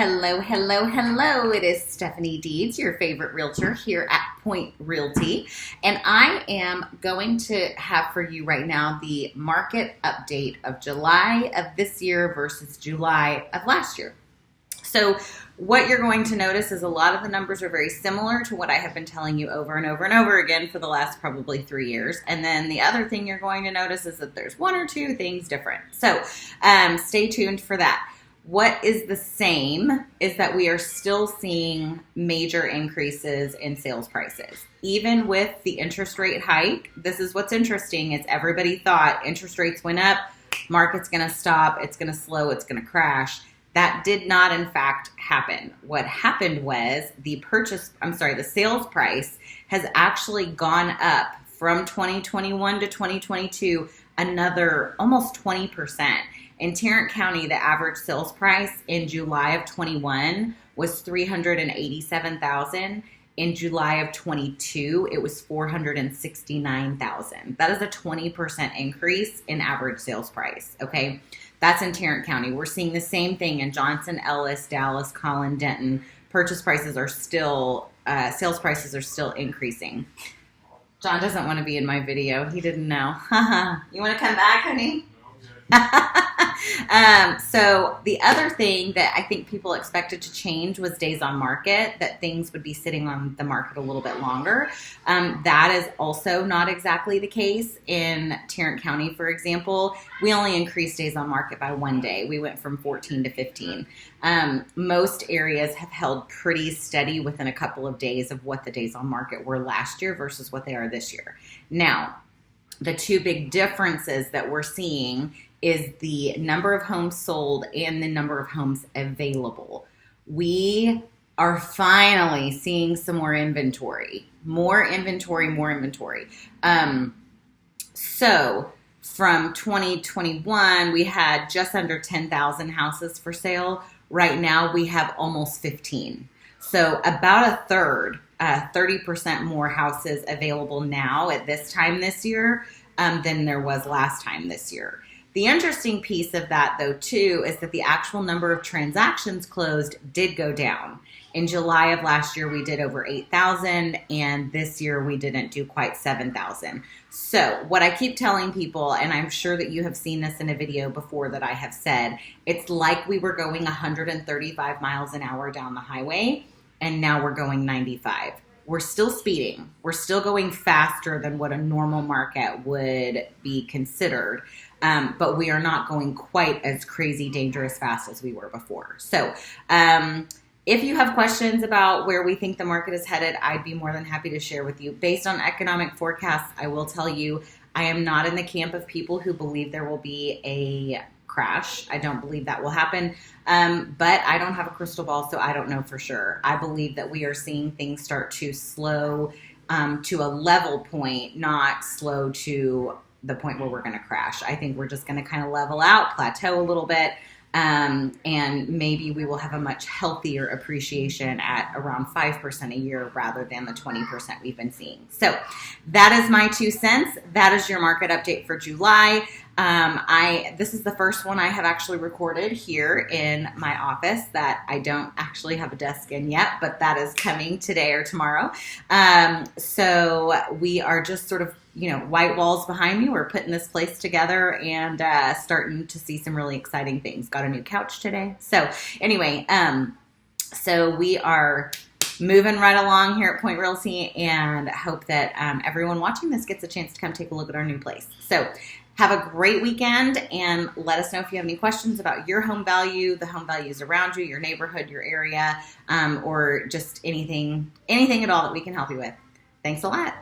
Hello, hello, hello. It is Stephanie Deeds, your favorite realtor here at Point Realty. And I am going to have for you right now the market update of July of this year versus July of last year. So what you're going to notice is a lot of the numbers are very similar to what I have been telling you over and over and over again for the last probably 3 years. And then the other thing you're going to notice is that there's one or two things different. So stay tuned for that. What is the same is that we are still seeing major increases in sales prices. Even with the interest rate hike, this is what's interesting, is everybody thought interest rates went up, market's going to stop, it's going to slow, it's going to crash. That did not, in fact, happen. What happened was the sales price has actually gone up from 2021 to 2022 another almost 20%. In Tarrant County, the average sales price in July of 21 was $387,000. In July of 22, it was $469,000. That is a 20% increase in average sales price, okay? That's in Tarrant County. We're seeing the same thing in Johnson, Ellis, Dallas, Collin, Denton. Sales prices are still increasing. John doesn't want to be in my video. He didn't know. You want to come back, honey? So the other thing that I think people expected to change was days on market, that things would be sitting on the market a little bit longer. That is also not exactly the case. In Tarrant County, for example, we only increased days on market by 1 day. We went from 14 to 15. Most areas have held pretty steady within a couple of days of what the days on market were last year versus what they are this year. Now, the two big differences that we're seeing is the number of homes sold and the number of homes available. We are finally seeing some more inventory. So from 2021, we had just under 10,000 houses for sale. Right now, we have almost 15. So about a third, 30% more houses available now at this time this year than there was last time this year. The interesting piece of that, though, too, is that the actual number of transactions closed did go down. In July of last year, we did over 8,000, and this year we didn't do quite 7,000. So what I keep telling people, and I'm sure that you have seen this in a video before that I have said, it's like we were going 135 miles an hour down the highway, and now we're going 95. We're still speeding. We're still going faster than what a normal market would be considered. But we are not going quite as crazy, dangerous fast as we were before. So if you have questions about where we think the market is headed, I'd be more than happy to share with you. Based on economic forecasts, I will tell you, I am not in the camp of people who believe there will be a crash. I don't believe that will happen. But I don't have a crystal ball, so I don't know for sure. I believe that we are seeing things start to slow to a level point, not slow to the point where we're going to crash. I think we're just going to kind of level out, plateau a little bit, and maybe we will have a much healthier appreciation at around 5% a year rather than the 20% we've been seeing. So that is my 2 cents. That is your market update for July. This is the first one I have actually recorded here in my office that I don't actually have a desk in yet, but that is coming today or tomorrow. So we are just sort of, white walls behind me. We're putting this place together and starting to see some really exciting things. Got a new couch today. So anyway, so we are moving right along here at Point Realty, and hope that everyone watching this gets a chance to come take a look at our new place. So have a great weekend, and let us know if you have any questions about your home value, the home values around you, your neighborhood, your area, or just anything at all that we can help you with. Thanks a lot.